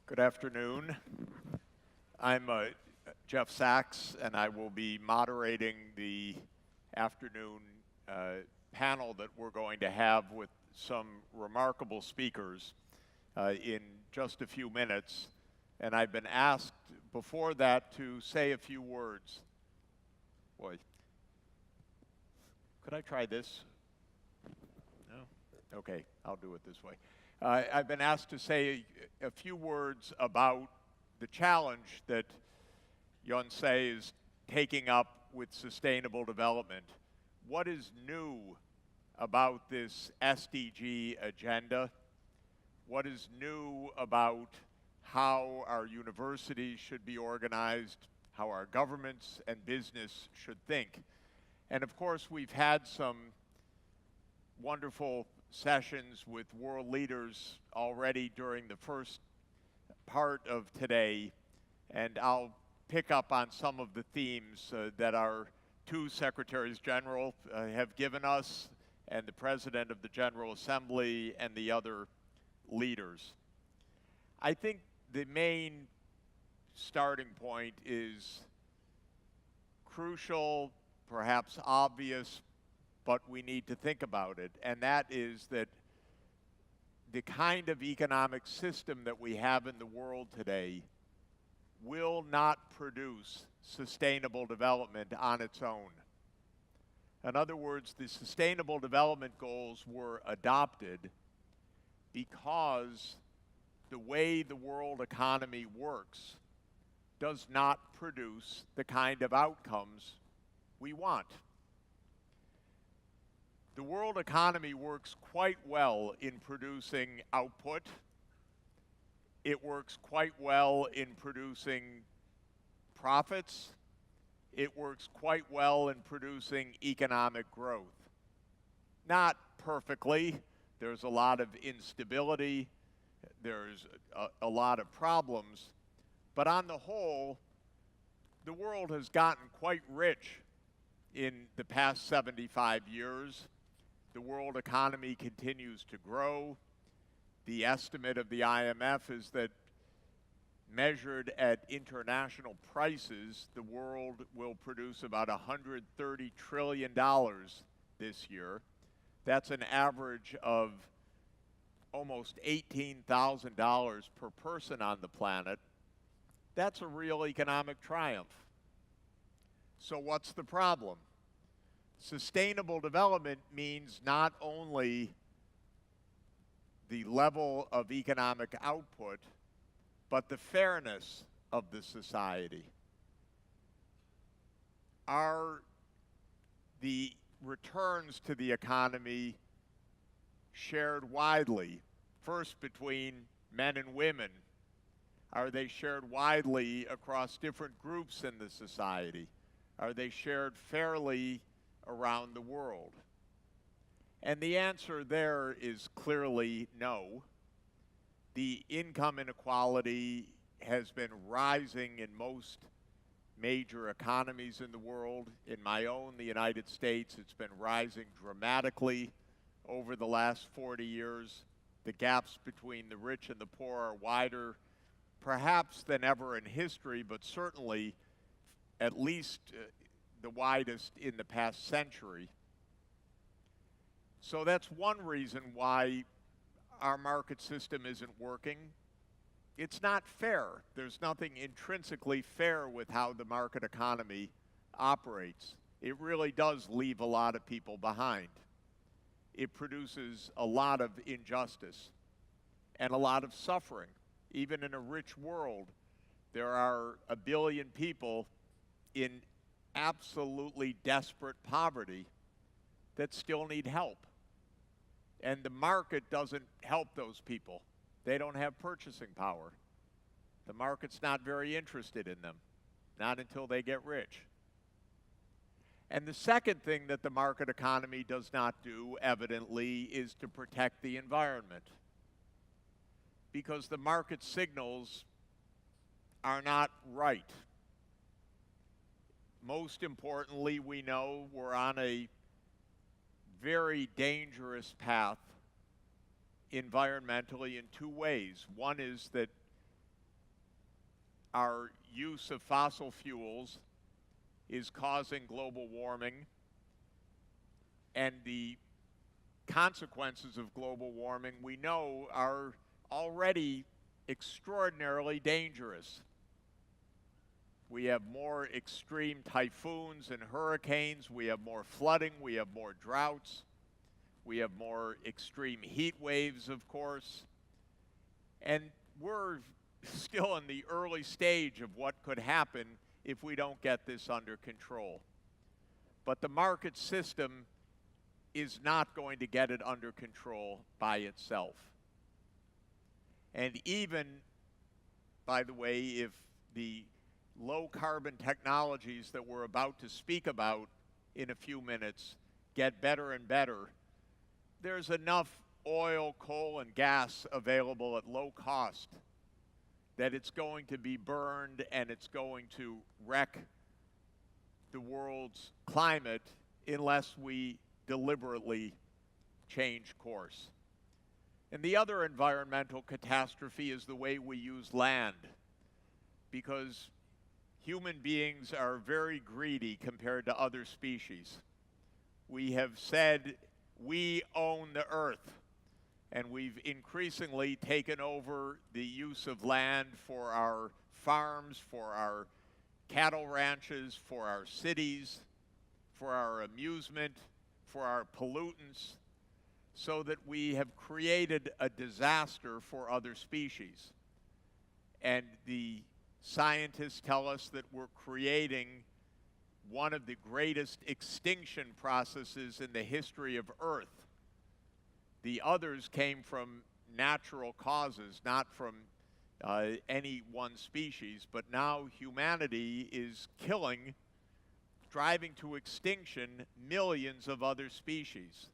Good afternoon. I'm Jeff Sachs, and I will be moderating the afternoon panel that we're going to have with some remarkable speakers in just a few minutes. And I've been asked before that to say a few words. Boy, could I try this? No? Okay, I'll do it this way. I've been asked to say a few words about the challenge that Yonsei is taking up with sustainable development. What is new about this SDG agenda? What is new about how our universities should be organized, how our governments and business should think? And of course, we've had some wonderful sessions with world leaders already during the first part of today, and I'll pick up on some of the themes that our two Secretaries General have given us, and the President of the General Assembly and the other leaders. I think the main starting point is crucial, perhaps obvious, but we need to think about it, and that is that the kind of economic system that we have in the world today will not produce sustainable development on its own. In other words, the Sustainable Development Goals were adopted because the way the world economy works does not produce the kind of outcomes we want. The world economy works quite well in producing output. It works quite well in producing profits. It works quite well in producing economic growth. Not perfectly. There's a lot of instability. There's a lot of problems. But on the whole, the world has gotten quite rich in the past 75 years. The world economy continues to grow. The estimate of the IMF is that measured at international prices, the world will produce about $130 trillion this year. That's an average of almost $18,000 per person on the planet. That's a real economic triumph. So what's the problem? Sustainable development means not only the level of economic output, but the fairness of the society. Are the returns to the economy shared widely, first between men and women? Are they shared widely across different groups in the society? Are they shared fairly around the world? And the answer there is clearly no. The income inequality has been rising in most major economies in the world. In my own, the United States, it's been rising dramatically over the last 40 years. The gaps between the rich and the poor are wider, perhaps than ever in history, but certainly at least the widest in the past century. So that's one reason why our market system isn't working. It's not fair. There's nothing intrinsically fair with how the market economy operates. It really does leave a lot of people behind. It produces a lot of injustice and a lot of suffering. Even in a rich world, there are 1 billion people in absolutely desperate poverty that still need help. And the market doesn't help those people. They don't have purchasing power. The market's not very interested in them, not until they get rich. And the second thing that the market economy does not do, evidently, is to protect the environment. Because the market signals are not right. Most importantly, we know we're on a very dangerous path environmentally in two ways. One is that our use of fossil fuels is causing global warming, and the consequences of global warming we know are already extraordinarily dangerous. We have more extreme typhoons and hurricanes, we have more flooding, we have more droughts, we have more extreme heat waves, of course, and we're still in the early stage of what could happen if we don't get this under control. But the market system is not going to get it under control by itself. And even, by the way, if the low carbon technologies that we're about to speak about in a few minutes get better and better, there's enough oil, coal, and gas available at low cost that it's going to be burned and it's going to wreck the world's climate unless we deliberately change course. And the other environmental catastrophe is the way we use land, because human beings are very greedy compared to other species. We have said we own the earth, and we've increasingly taken over the use of land for our farms, for our cattle ranches, for our cities, for our amusement, for our pollutants, so that we have created a disaster for other species. And the scientists tell us that we're creating one of the greatest extinction processes in the history of Earth. The others came from natural causes, not from any one species, but now humanity is killing, driving to extinction millions of other species.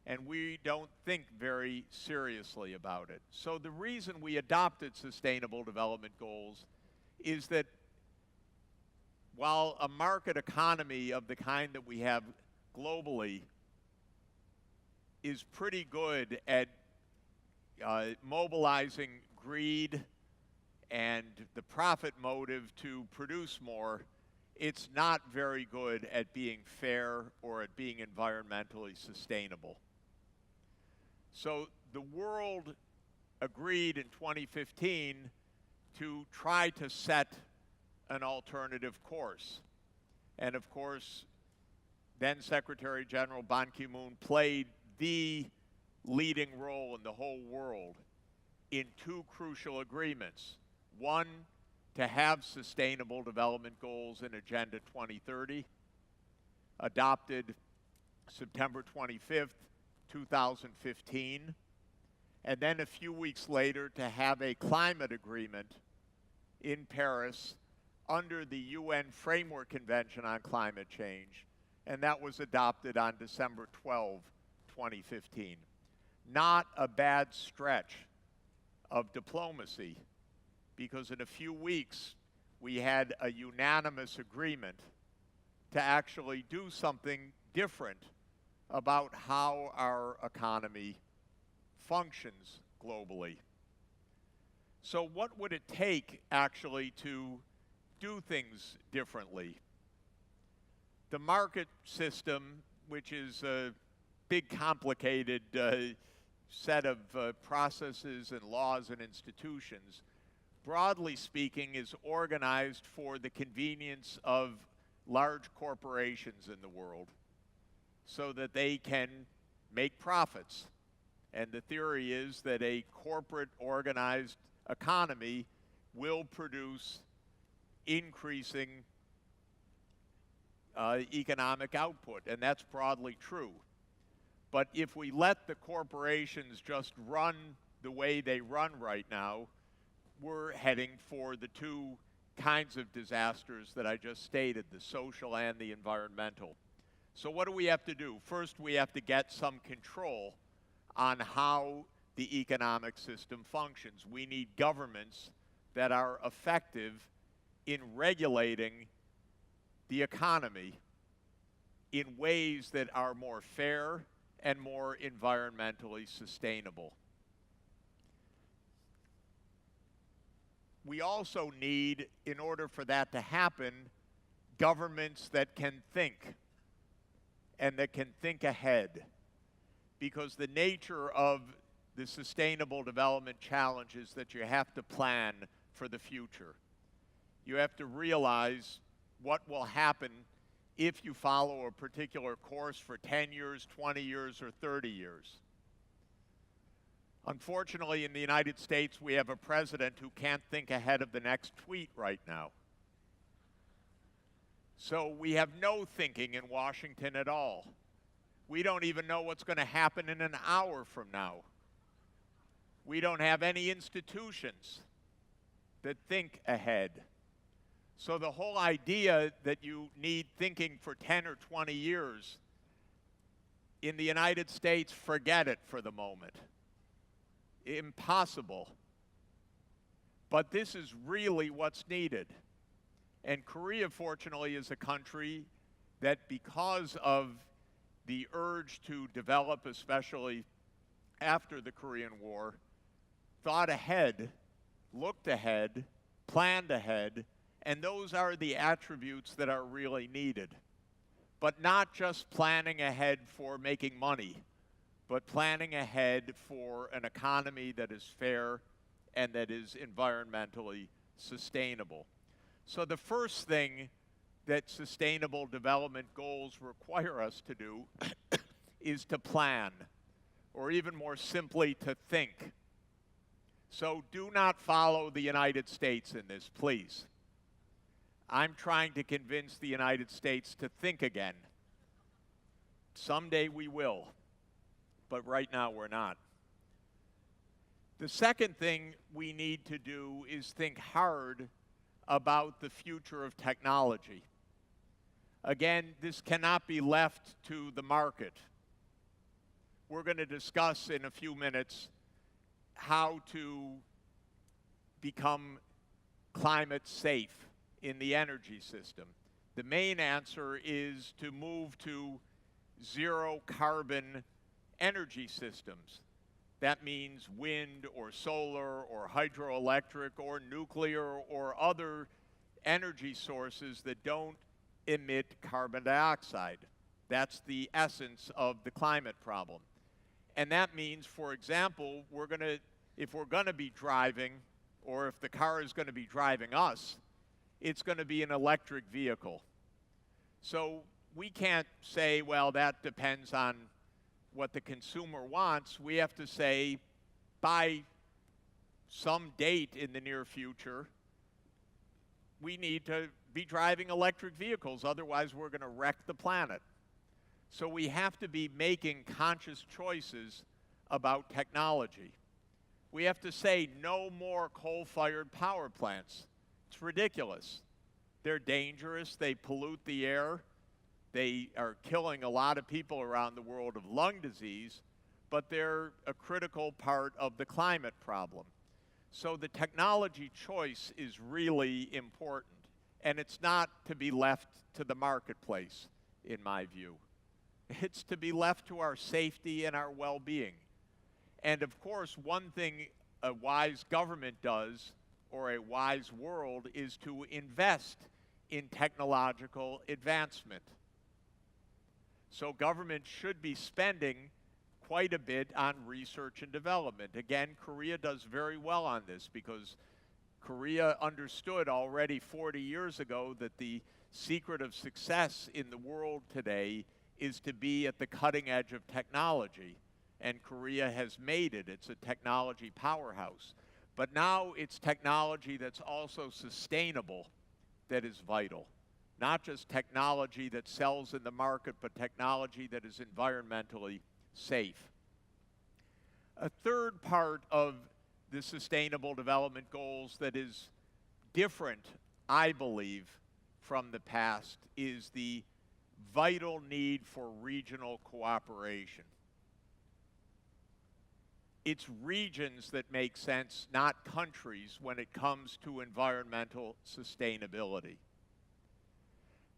And we don't think very seriously about it. So the reason we adopted Sustainable Development Goals is that while a market economy of the kind that we have globally is pretty good at mobilizing greed and the profit motive to produce more, it's not very good at being fair or at being environmentally sustainable. So the world agreed in 2015 to try to set an alternative course. And of course, then Secretary General Ban Ki-moon played the leading role in the whole world in two crucial agreements. One, to have Sustainable Development Goals in Agenda 2030, adopted September 25th, 2015, and then a few weeks later to have a climate agreement in Paris under the UN Framework Convention on Climate Change, and that was adopted on December 12, 2015. Not a bad stretch of diplomacy, because in a few weeks we had a unanimous agreement to actually do something different about how our economy functions globally. So what would it take actually to do things differently? The market system, which is a big, complicated set of processes and laws and institutions, broadly speaking, is organized for the convenience of large corporations in the world so that they can make profits. And the theory is that a corporate organized economy will produce increasing economic output, and that's broadly true. But if we let the corporations just run the way they run right now, we're heading for the two kinds of disasters that I just stated, the social and the environmental. So what do we have to do? First, we have to get some control on how the economic system functions. We need governments that are effective in regulating the economy in ways that are more fair and more environmentally sustainable. we also need, in order for that to happen, governments that can think and that can think ahead. Because the nature of the sustainable development challenge is that you have to plan for the future. You have to realize what will happen if you follow a particular course for 10 years, 20 years, or 30 years. Unfortunately, in the United States, we have a president who can't think ahead of the next tweet right now. So we have no thinking in Washington at all. We don't even know what's going to happen in an hour from now. We don't have any institutions that think ahead. So the whole idea that you need thinking for 10 or 20 years, in the United States, forget it for the moment. Impossible. But this is really what's needed. And Korea, fortunately, is a country that, because of the urge to develop, especially after the Korean War, thought ahead, looked ahead, planned ahead, and those are the attributes that are really needed. But not just planning ahead for making money, but planning ahead for an economy that is fair and that is environmentally sustainable. So the first thing that sustainable development goals require us to do is to plan, or even more simply, to think. So do not follow the United States in this, please. I'm trying to convince the United States to think again. Someday we will, but right now we're not. The second thing we need to do is think hard about the future of technology. Again, this cannot be left to the market. We're going to discuss in a few minutes how to become climate safe in the energy system. The main answer is to move to zero carbon energy systems. That means wind or solar or hydroelectric or nuclear or other energy sources that don't emit carbon dioxide. That's the essence of the climate problem. And that means, for example, if we're going to be driving, or if the car is going to be driving us, it's going to be an electric vehicle. So we can't say, well, that depends on what the consumer wants. We have to say, by some date in the near future, we need to be driving electric vehicles. Otherwise, we're going to wreck the planet. So we have to be making conscious choices about technology. We have to say no more coal-fired power plants. It's ridiculous. They're dangerous. They pollute the air. They are killing a lot of people around the world of lung disease, but they're a critical part of the climate problem. So the technology choice is really important, and it's not to be left to the marketplace, in my view. It's to be left to our safety and our well-being. And of course, one thing a wise government does, or a wise world, is to invest in technological advancement. So government should be spending quite a bit on research and development. Again, Korea does very well on this because Korea understood already 40 years ago that the secret of success in the world today is to be at the cutting edge of technology. And Korea has made it. It's a technology powerhouse. But now it's technology that's also sustainable that is vital. Not just technology that sells in the market, but technology that is environmentally safe. A third part of the Sustainable Development Goals that is different, I believe, from the past is the vital need for regional cooperation. It's regions that make sense, not countries, when it comes to environmental sustainability.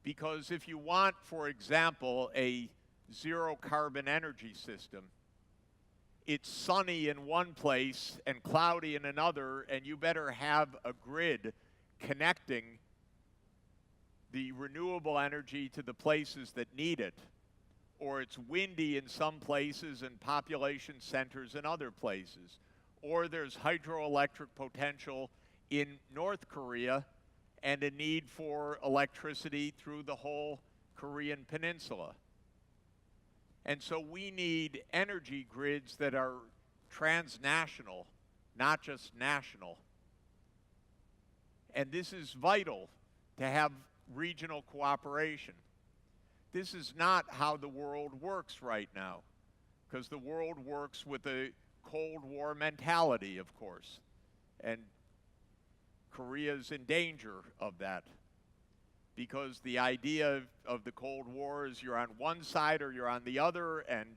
Because if you want, for example, a zero carbon energy system, it's sunny in one place and cloudy in another, and you better have a grid connecting the renewable energy to the places that need it. Or it's windy in some places and population centers in other places. Or there's hydroelectric potential in North Korea and a need for electricity through the whole Korean peninsula. And so we need energy grids that are transnational, not just national. And this is vital to have regional cooperation. This is not how the world works right now, because the world works with a Cold War mentality, of course. And Korea's in danger of that, because the idea of the Cold War is you're on one side or you're on the other, and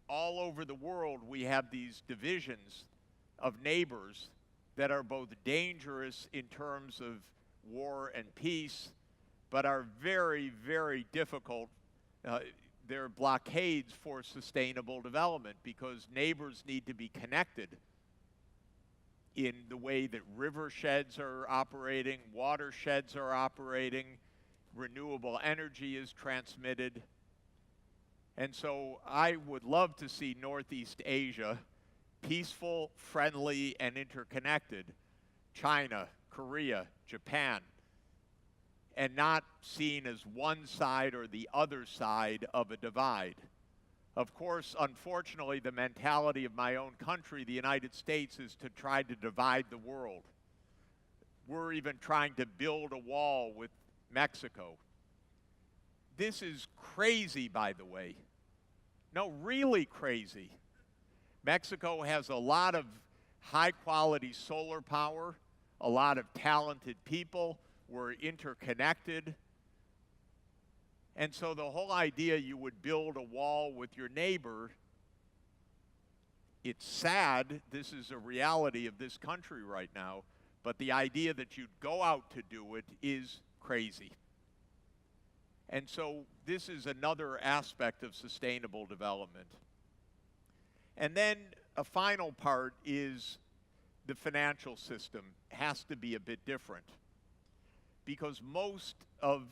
all over the world we have these divisions of neighbors that are both dangerous in terms of war and peace, but are very, very difficult. They're blockades for sustainable development, because neighbors need to be connected in the way that riversheds are operating, watersheds are operating, renewable energy is transmitted. And so I would love to see Northeast Asia peaceful, friendly, and interconnected. China, Korea, Japan, and not seen as one side or the other side of a divide. Of course, unfortunately, the mentality of my own country, the United States, is to try to divide the world. We're even trying to build a wall with Mexico. This is crazy, by the way. No, really crazy. Mexico has a lot of high-quality solar power, a lot of talented people. We're interconnected. And so the whole idea you would build a wall with your neighbor, it's sad, this is a reality of this country right now, but the idea that you'd go out to do it is crazy. And so this is another aspect of sustainable development. And then a final part is the financial system has to be a bit different, because most of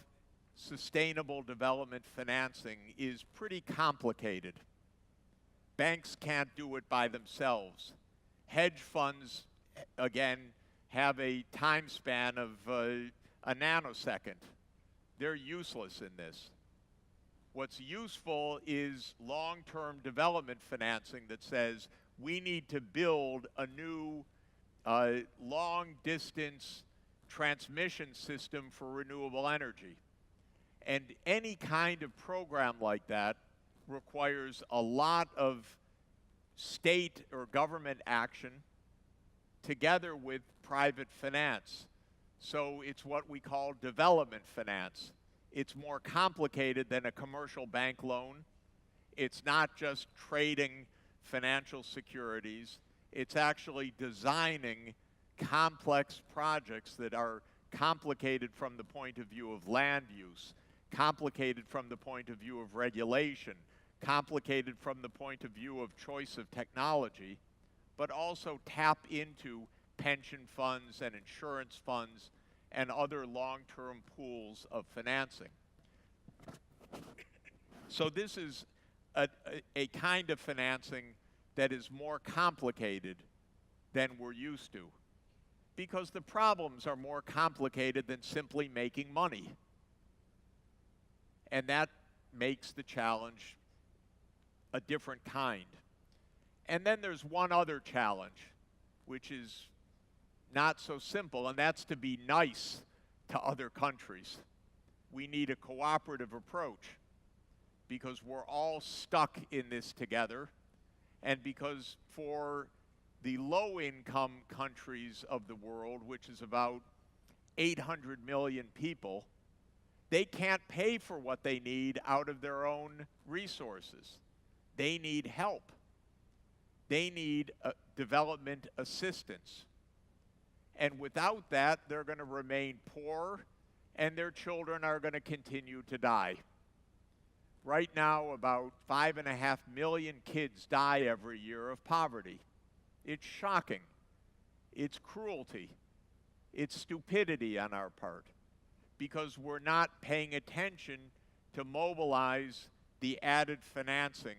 sustainable development financing is pretty complicated. Banks can't do it by themselves. Hedge funds, again, have a time span of a nanosecond. They're useless in this. What's useful is long-term development financing that says we need to build a new long-distance transmission system for renewable energy. And any kind of program like that requires a lot of state or government action together with private finance. So it's what we call development finance. It's more complicated than a commercial bank loan. It's not just trading financial securities. It's actually designing complex projects that are complicated from the point of view of land use, complicated from the point of view of regulation, complicated from the point of view of choice of technology, but also tap into pension funds and insurance funds and other long-term pools of financing. So this is a kind of financing that is more complicated than we're used to, because the problems are more complicated than simply making money. And that makes the challenge a different kind. And then there's one other challenge, which is not so simple, and that's to be nice to other countries. We need a cooperative approach, because we're all stuck in this together, and because for the low-income countries of the world, which is about 800 million people, they can't pay for what they need out of their own resources. They need help. They need development assistance. And without that, they're going to remain poor, and their children are going to continue to die. Right now, about 5.5 million kids die every year of poverty. It's shocking. It's cruelty. It's stupidity on our part, because we're not paying attention to mobilize the added financing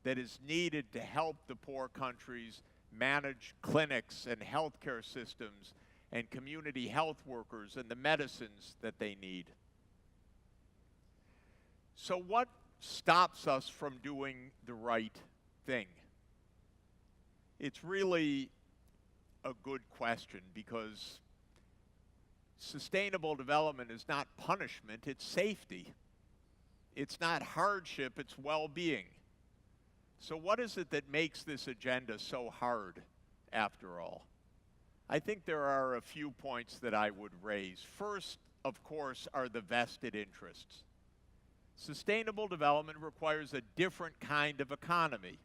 that is needed to help the poor countries manage clinics and healthcare systems and community health workers and the medicines that they need. So what stops us from doing the right thing? It's really a good question, because sustainable development is not punishment, it's safety. It's not hardship, it's well-being. So what is it that makes this agenda so hard, after all? I think there are a few points that I would raise. First, of course, are the vested interests. Sustainable development requires a different kind of economy.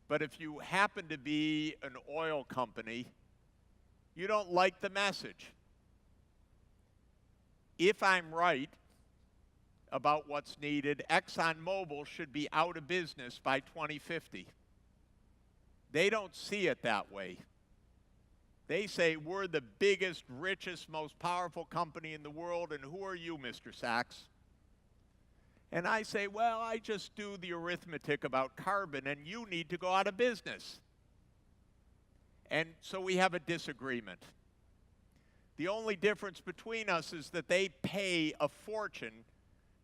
But if you happen to be an oil company, you don't like the message. If I'm right about what's needed, ExxonMobil should be out of business by 2050. They don't see it that way. They say, we're the biggest, richest, most powerful company in the world, and who are you, Mr. Sachs? And I say, well, I just do the arithmetic about carbon, and you need to go out of business. And so we have a disagreement. The only difference between us is that they pay a fortune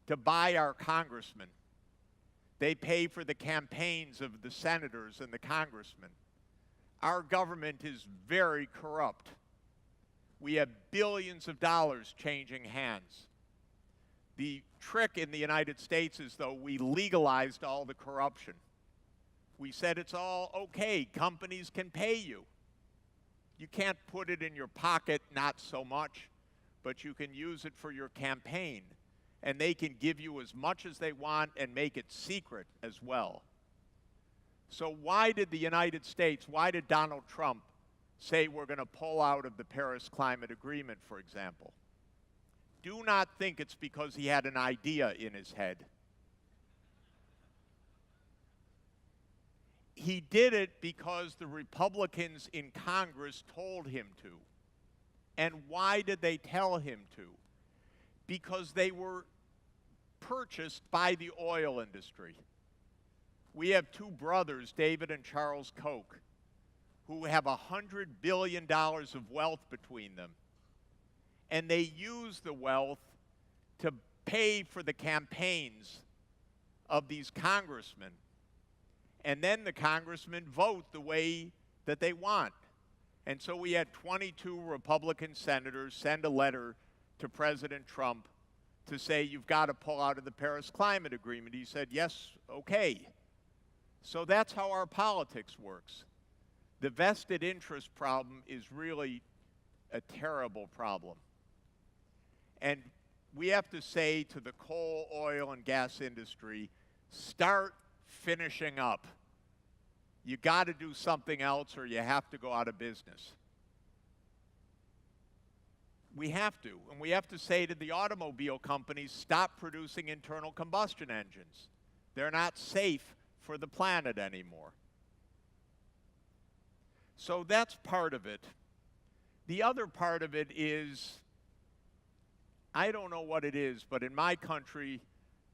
to buy our congressmen. They pay for the campaigns of the senators and the congressmen. Our government is very corrupt. We have billions of dollars changing hands. The trick in the United States is, though, we legalized all the corruption. We said it's all okay, companies can pay you. You can't put it in your pocket, not so much, but you can use it for your campaign. And they can give you as much as they want and make it secret as well. So why did the United States, why did Donald Trump say we're going to pull out of the Paris Climate Agreement, for example? Do not think it's because he had an idea in his head. He did it because the Republicans in Congress told him to. And why did they tell him to? Because they were purchased by the oil industry. We have two brothers, David and Charles Koch, who have $100 billion of wealth between them. And they use the wealth to pay for the campaigns of these congressmen. And then the congressmen vote the way that they want. And so we had 22 Republican senators send a letter to President Trump to say, you've got to pull out of the Paris Climate Agreement. He said, yes, okay. So that's how our politics works. The vested interest problem is really a terrible problem. And we have to say to the coal, oil, and gas industry, start finishing up. You got to do something else or you have to go out of business. We have to. And we have to say to the automobile companies, stop producing internal combustion engines. They're not safe for the planet anymore. So that's part of it. The other part of it is, I don't know what it is, but in my country,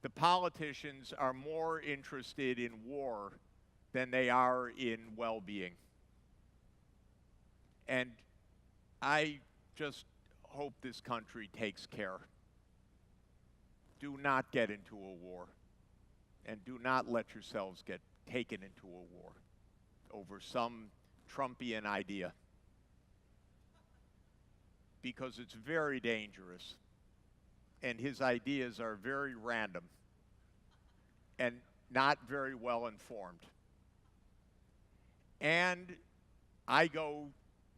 the politicians are more interested in war than they are in well-being. And I just hope this country takes care. Do not get into a war. And do not let yourselves get taken into a war over some Trumpian idea. Because it's very dangerous. And his ideas are very random and not very well informed. And I go,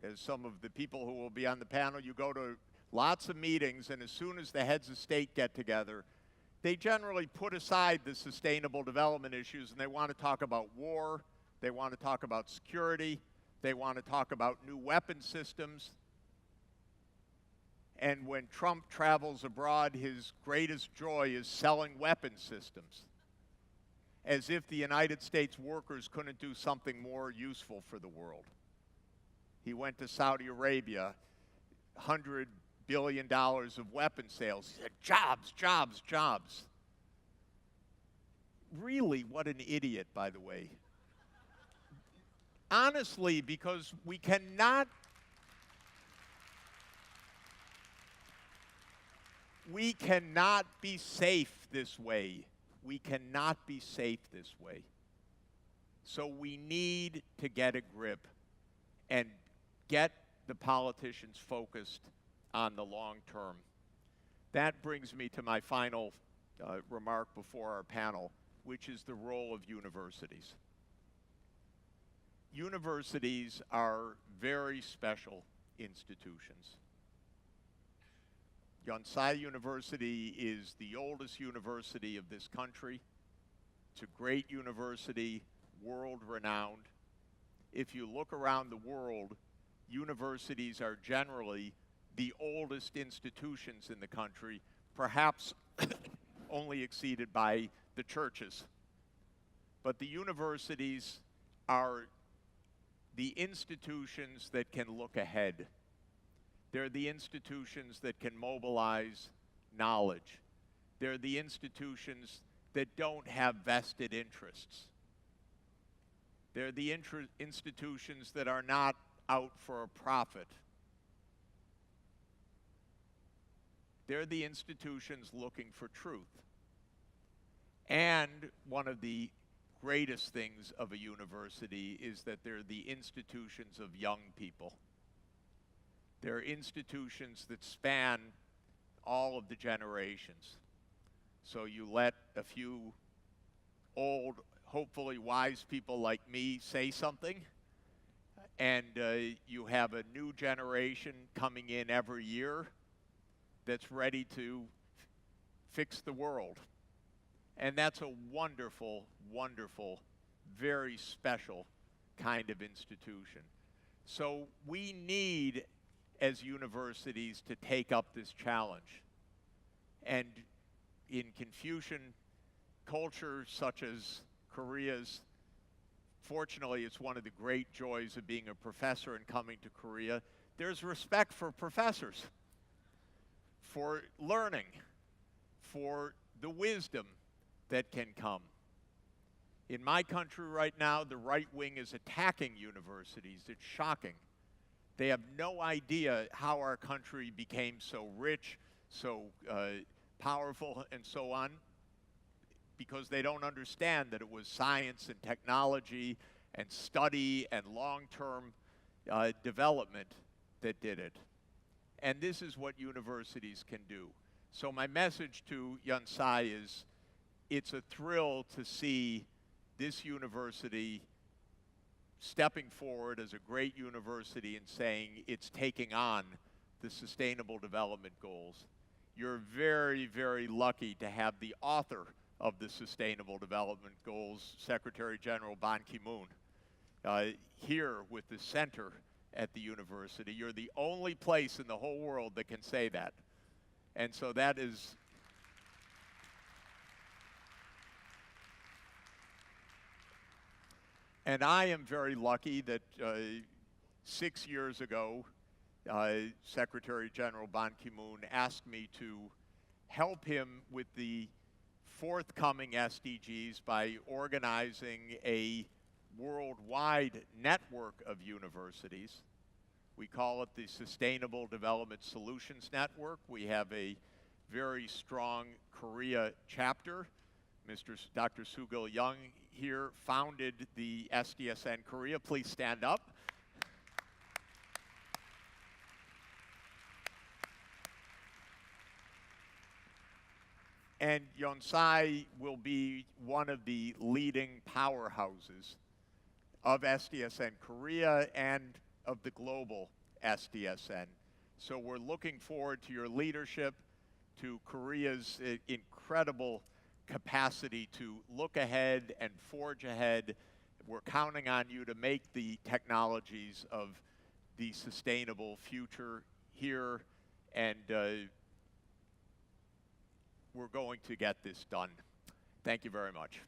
as some of the people who will be on the panel, you go to lots of meetings, and as soon as the heads of state get together, they generally put aside the sustainable development issues and they want to talk about war, they want to talk about security, they want to talk about new weapon systems. And when Trump travels abroad, his greatest joy is selling weapon systems, as if the United States workers couldn't do something more useful for the world. He went to Saudi Arabia, $100 billion of weapon sales. He said, jobs, jobs, jobs. Really, what an idiot, by the way. Honestly, because we cannot be safe this way. We cannot be safe this way. So we need to get a grip and get the politicians focused on the long term. That brings me to my final remark before our panel, which is the role of universities. Universities are very special institutions. Yonsei University is the oldest university of this country. It's a great university, world-renowned. If you look around the world, universities are generally the oldest institutions in the country, perhaps only exceeded by the churches. But the universities are the institutions that can look ahead. They're the institutions that can mobilize knowledge. They're the institutions that don't have vested interests. They're the institutions that are not out for a profit. They're the institutions looking for truth. And one of the greatest things of a university is that they're the institutions of young people. They're institutions that span all of the generations. So you let a few old, hopefully wise people like me say something, and you have a new generation coming in every year that's ready to fix the world. And that's a wonderful, wonderful, very special kind of institution. So we need, as universities, to take up this challenge. And in Confucian culture, such as Korea's, fortunately, it's one of the great joys of being a professor and coming to Korea. There's respect for professors, for learning, for the wisdom that can come. In my country right now, the right wing is attacking universities. It's shocking. They have no idea how our country became so rich, so powerful, and so on, because they don't understand that it was science and technology and study and long-term development that did it. And this is what universities can do. So my message to Yonsei is, it's a thrill to see this university stepping forward as a great university and saying it's taking on the Sustainable Development Goals. You're very, very lucky to have the author of the Sustainable Development Goals, Secretary General Ban Ki-moon, here with the center at the university. You're the only place in the whole world that can say that. And so that is... And I am very lucky that 6 years ago, Secretary General Ban Ki-moon asked me to help him with the forthcoming SDGs by organizing a worldwide network of universities. We call it the Sustainable Development Solutions Network. We have a very strong Korea chapter. Dr. Soo-gil Young here founded the SDSN Korea. Please stand up. And Yonsei will be one of the leading powerhouses of SDSN Korea and of the global SDSN. So we're looking forward to your leadership, to Korea's incredible capacity to look ahead and forge ahead. We're counting on you to make the technologies of the sustainable future here and we're going to get this done. Thank you very much.